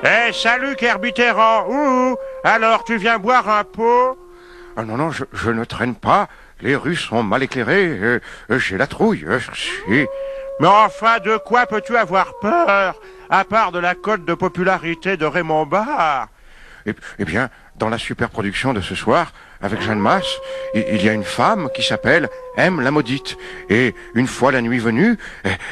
Eh, salut Kermitterrand. Ouh, alors tu viens boire un pot? Ah non, non, je ne traîne pas. Les rues sont mal éclairées. J'ai la trouille. Mais enfin, de quoi peux-tu avoir peur, à part de la cote de popularité de Raymond Barre? Eh bien, dans la superproduction de ce soir, avec Jeanne Masse, il y a une femme qui s'appelle M la Maudite. Et une fois la nuit venue,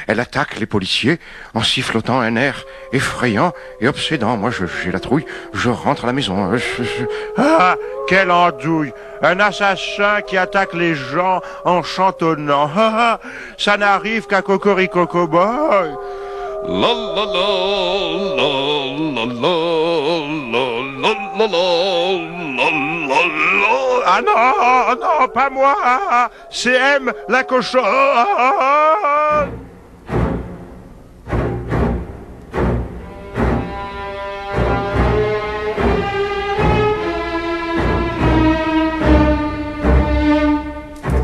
elle attaque les policiers en sifflotant un air effrayant et obsédant. Moi, j'ai la trouille, je rentre à la maison. Ah, quelle andouille! Un assassin qui attaque les gens en chantonnant. Ah, ça n'arrive qu'à Cocorico Cowboy. La la la la la la la la la. Ah non, non, pas moi. C'est M la cochonne.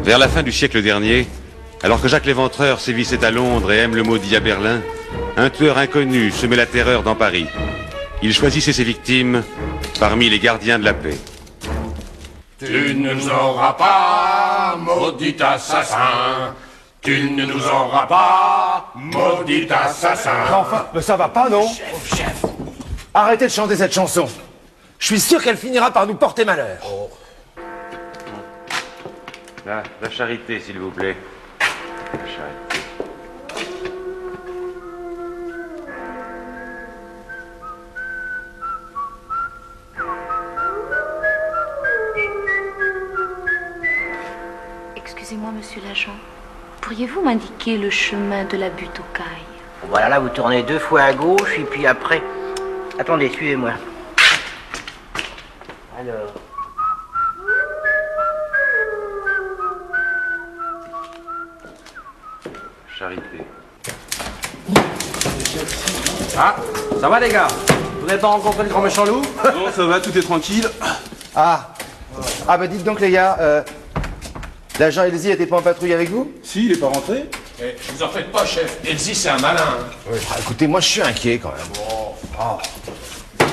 Vers la fin du siècle dernier, alors que Jacques l'Éventreur sévissait à Londres et M le Maudit à Berlin, un tueur inconnu semait la terreur dans Paris. Il choisissait ses victimes parmi les gardiens de la paix. Tu ne nous auras pas, maudit assassin. Tu ne nous auras pas, maudit assassin. Enfin, mais ça va pas, non? Chef. Arrêtez de chanter cette chanson. Je suis sûr qu'elle finira par nous porter malheur. Oh. Là, la charité, s'il vous plaît. La charité. Excusez-moi, monsieur l'agent. Pourriez-vous m'indiquer le chemin de la butte aux cailles? Voilà, là, vous tournez 2 fois à gauche, et puis après... Attendez, suivez-moi. Alors... Charité. Ah, ça va les gars? Vous n'avez pas rencontré le grand méchant loup? Non, ça va, tout est tranquille. Ah, bah dites donc les gars, l'agent Elsie était pas en patrouille avec vous? Si, il est pas rentré. Eh, vous en faites pas, chef. Elsie, c'est un malin. Oui. Ah, écoutez, moi je suis inquiet quand même. Oh.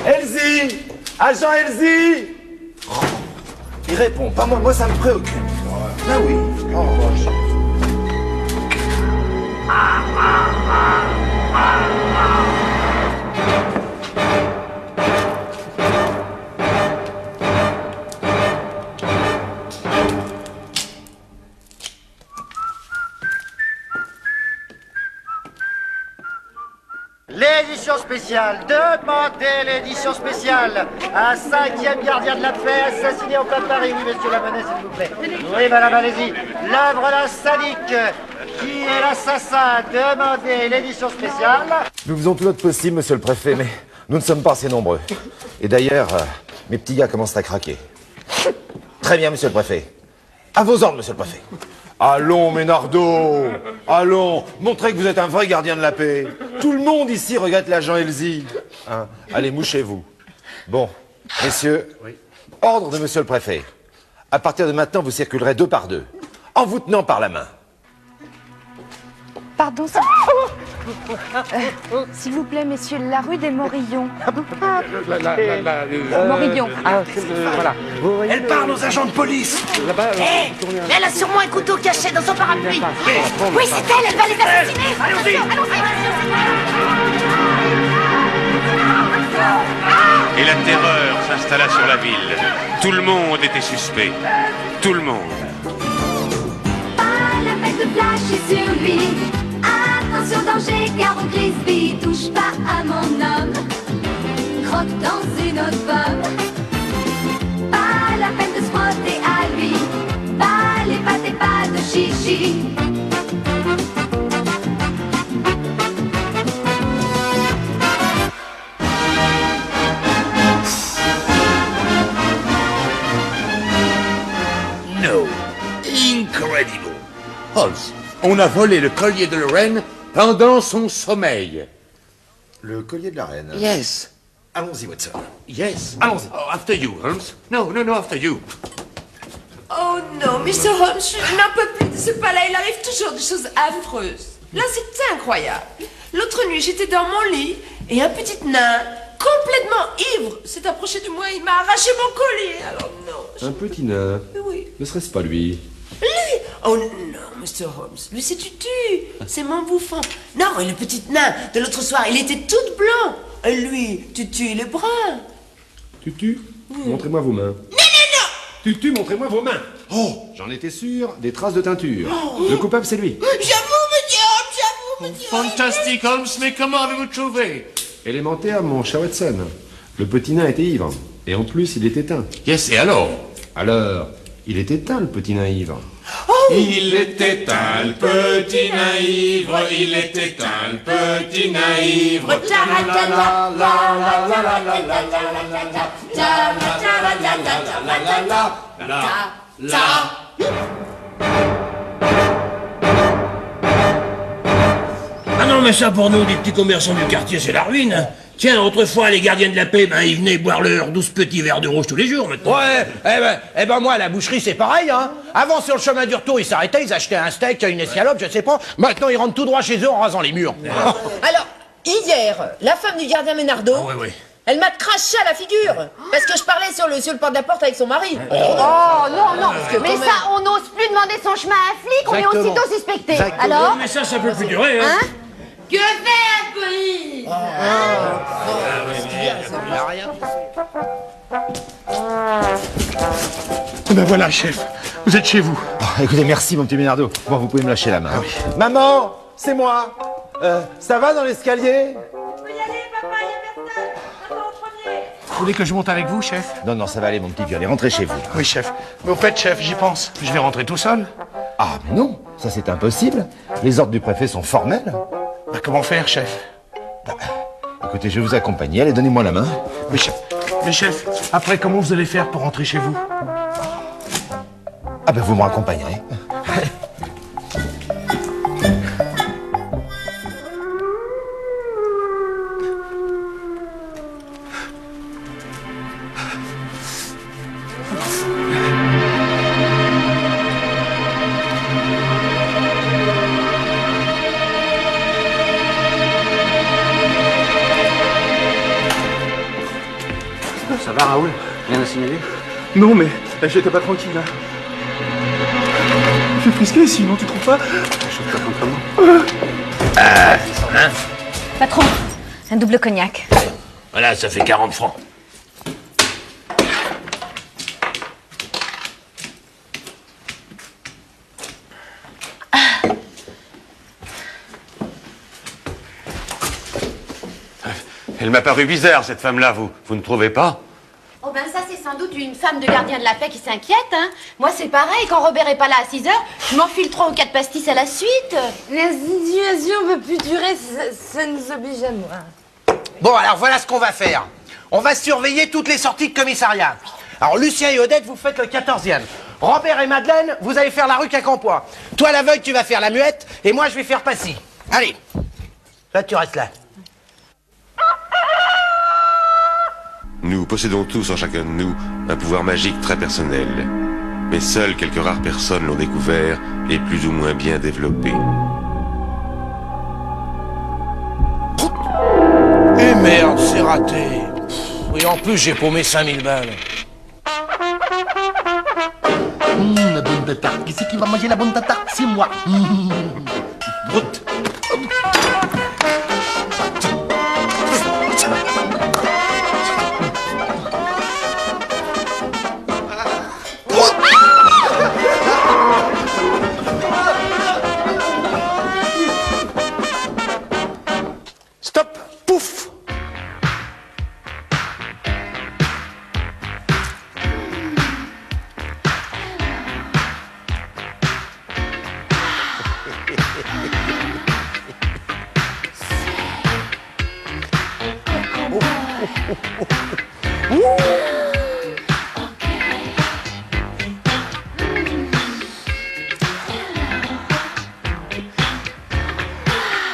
Elsie! Agent Elsie! Oh. Il répond pas, moi ça me préoccupe. Ouais. Ah oui. Oh, L'édition spéciale, demandez l'édition spéciale. Un 5e gardien de la paix assassiné en plein Paris. Oui, monsieur Lamonnet, s'il vous plaît. Oui, madame, allez-y. L'œuvre d'un sadique. Qui est l'assassin? Demandez l'édition spéciale. nous faisons tout notre possible, monsieur le préfet, mais nous ne sommes pas assez nombreux. Et d'ailleurs, mes petits gars commencent à craquer. Très bien, monsieur le préfet. À vos ordres, monsieur le préfet. Allons, Ménardo. Allons, montrez que vous êtes un vrai gardien de la paix. Tout le monde ici regrette l'agent Elsie. Hein? Allez, mouchez-vous. Bon, messieurs, ordre de monsieur le préfet. À partir de maintenant, vous circulerez 2 par 2, en vous tenant par la main. Pardon, s'il vous plaît, messieurs, la rue des Morillons. Morillons. Voilà. Elle parle aux agents de police. Hé, elle a sûrement un couteau caché dans son parapluie. Oui, c'est elle va les assassiner. Allons-y. Et la terreur s'installa sur la ville. Tout le monde était suspect. Tout le monde. Pas la peine de flasher sur lui. Attention danger car on Grisby. Touche pas à mon homme. Croque dans une autre pomme. Pas la peine de se frotter à lui. Pas les pattes et pas de chichi. No. Incredible. Holmes, on a volé le collier de Lorraine pendant son sommeil. Le collier de la reine. Yes. Allons-y, Watson. Yes. Allons-y. Oh, after you, Holmes. No, after you. Oh non, Mr. Holmes, je n'en peux plus de ce palais. Il arrive toujours des choses affreuses. Là, c'est incroyable. L'autre nuit, j'étais dans mon lit et un petit nain, complètement ivre, s'est approché de moi et il m'a arraché mon collier. Alors non. Un petit nain. Oui. Ne serait-ce pas lui? Lui? Oh non, Mr. Holmes. Lui, c'est Tutu. C'est mon bouffon. Non, et le petit nain de l'autre soir, il était tout blanc. Et lui, Tutu, il est brun. Tutu, montrez-moi vos mains. Non! Tutu, montrez-moi vos mains. Oh, j'en étais sûr, des traces de teinture. Le coupable, c'est lui. J'avoue, monsieur Holmes, j'avoue, monsieur Holmes. Fantastique, Holmes, mais comment avez-vous trouvé? Élémentaire, mon cher Watson. Le petit nain était ivre. Et en plus, il était teint. Yes, et alors? Alors, il était teint, le petit nain ivre. Il était un le petit naïvre, il était un le petit naïvre. Ah non, mais ça pour nous, les petits commerçants du quartier, c'est la ruine. Tiens, autrefois, les gardiens de la paix, ils venaient boire leurs 12 petits verres de rouge tous les jours, maintenant. Ouais, eh ben moi, à la boucherie, c'est pareil, hein. Avant, sur le chemin du retour, ils s'arrêtaient, ils achetaient un steak, une escalope, je sais pas. Maintenant, ils rentrent tout droit chez eux en rasant les murs. Alors, hier, la femme du gardien Ménardeau, elle m'a craché à la figure parce que je parlais sur le pas de la porte avec son mari. Oh non, mais ça, on n'ose plus demander son chemin à un flic, on est aussitôt suspecté. Alors Mais ça peut plus durer, hein. Que faire, police? Ben voilà, chef, vous êtes chez vous. Écoutez, merci, mon petit Ménardeau. Bon, vous pouvez me lâcher la main. Maman, c'est moi. Ça va dans l'escalier? Vous voulez que je monte avec vous, chef? Non, ça va aller, mon petit vieux. Allez, rentrez chez vous. Oui, chef. Mais au fait, chef, j'y pense. Je vais rentrer tout seul. Ah, mais non, ça c'est impossible. Les ordres du préfet sont formels. Ben, comment faire, chef? Écoutez, je vais vous accompagner. Allez, donnez-moi la main. Mais chef, après, comment vous allez faire pour rentrer chez vous? Ah ben, vous me raccompagnerez. Ça va, Raoul? Rien à signaler? Non, mais j'étais pas tranquille, là. Je suis frisqué, sinon tu trouves pas? Je suis pas contre moi. Patron, un double cognac. Voilà, ça fait 40 francs. Elle m'a paru bizarre, cette femme-là, vous ne trouvez pas? Oh ben ça, c'est sans doute une femme de gardien de la paix qui s'inquiète, hein. Moi, c'est pareil, quand Robert est pas là à 6 heures, je m'enfile 3 ou 4 pastis à la suite. La situation ne peut plus durer, ça nous oblige à moi. Bon, alors voilà ce qu'on va faire. On va surveiller toutes les sorties de commissariat. Alors, Lucien et Odette, vous faites le 14e. Robert et Madeleine, vous allez faire la rue Quincampoix. Toi, l'aveugle, tu vas faire la muette, et moi, je vais faire Passy. Allez. Là, tu restes là. Nous possédons tous en chacun de nous un pouvoir magique très personnel. Mais seules quelques rares personnes l'ont découvert et plus ou moins bien développé. Eh merde, c'est raté. Et en plus, j'ai paumé 5000 balles. La bonne tata. Qui c'est qui va manger la bonne tata? C'est moi. Brut. Stop. Pouf.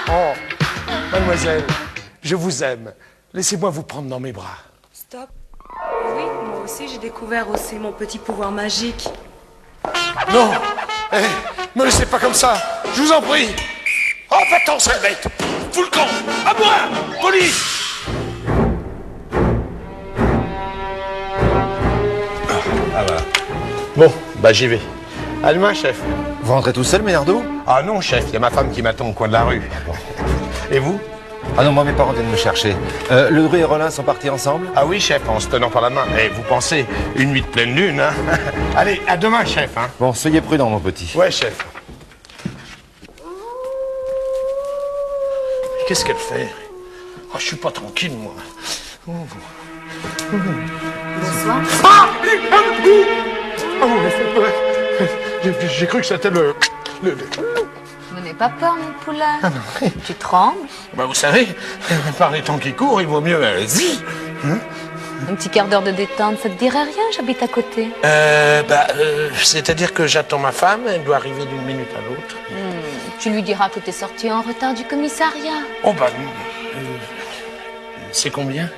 Oh, mademoiselle, Je vous aime. Laissez-moi vous prendre dans mes bras. Stop. Oui, moi aussi j'ai découvert aussi mon petit pouvoir magique. Non. Me laissez pas comme ça. Je vous en prie. Oh, va-t'en, sale bête. Fous le camp. À moi. Police. Ah, voilà. Bon, bah j'y vais. À demain, chef. Vous rentrez tout seul, Ménardo? Ah non, chef, il y a ma femme qui m'attend au coin de la rue. Et vous? Ah non, moi, mes parents viennent me chercher. Le Dru et Rollin sont partis ensemble? Ah oui, chef, en se tenant par la main. Et vous pensez, une nuit de pleine lune, hein? Allez, à demain, chef, hein? Bon, soyez prudent, mon petit. Ouais, chef. Qu'est-ce qu'elle fait? Oh, je suis pas tranquille, moi. Bonsoir. Ah! J'ai cru que c'était le... Vous n'avez pas peur, mon poulet? Ah non. Tu trembles? Bah, vous savez, par les temps qui courent, il vaut mieux... Un petit quart d'heure de détente, ça te dirait rien? J'habite à côté. C'est-à-dire que j'attends ma femme, elle doit arriver d'une minute à l'autre. Tu lui diras que t'es sorti en retard du commissariat. Oh, bah... c'est combien?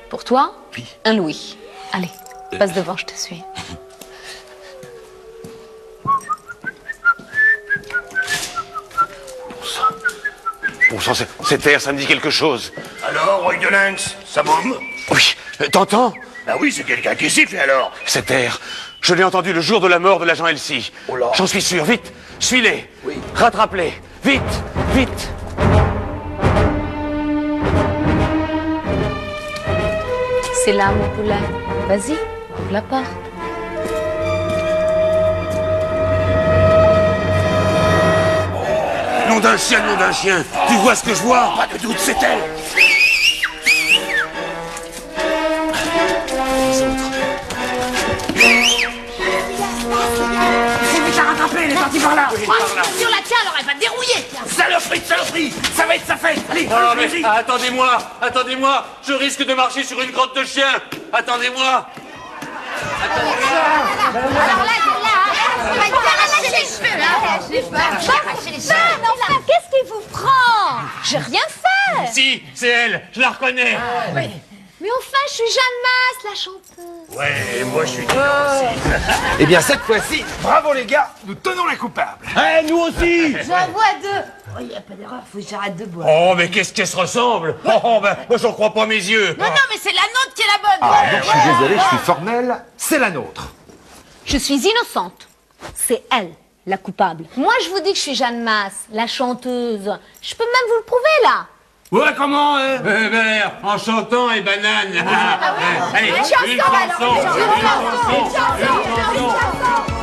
Pour toi? Oui. 1 louis. Allez, passe devant, je te suis. Bon sang, cet air, ça me dit quelque chose. Alors, Roy de Lynx, ça boum? Oui, t'entends? Bah oui, c'est quelqu'un qui siffle alors. Cet air, je l'ai entendu le jour de la mort de l'agent Elsie. Oh là. J'en suis sûr, vite, suis-les. Oui. Rattrape-les, vite, vite. C'est là, mon poulet. Vas-y, ouvre la porte. Nom d'un chien, nom d'un chien. Tu vois ce que je vois? Pas de doute, c'est elle. C'est à rattraper, elle est partie par là. Oui, par là. Sur la tienne, alors elle va te dérouiller. Saloperie, ça va être sa fête. Allez, Oh, mais allez-y. attendez-moi, je risque de marcher sur une grotte de chien. Attendez-moi. Alors là, on va te arracher les cheveux, là. Arracher les cheveux. Mais enfin, qu'est-ce qui vous prend? J'ai rien fait. Si, c'est elle, je la reconnais. Mais enfin, je suis Jeanne Masse, la chanteuse. Ouais, moi je suis aussi. Eh bien, cette fois-ci, bravo les gars, nous tenons la coupable. Eh, nous aussi. J'en vois 2. Oh, il n'y a pas d'erreur, faut que j'arrête de boire. Oh, mais qu'est-ce qu'elle se ressemble? Oh, ben, moi j'en crois pas mes yeux. Non, mais c'est la nôtre qui est la bonne. Ah, donc je suis désolé, je suis formel, c'est la nôtre. Je suis innocente. C'est elle, la coupable. Moi, je vous dis que je suis Jeanne Masse, la chanteuse. Je peux même vous le prouver, là. Ouais, comment, hein? En chantant et banane. Ah oui. Allez, Une chanson, une chanson. alors, une chanson.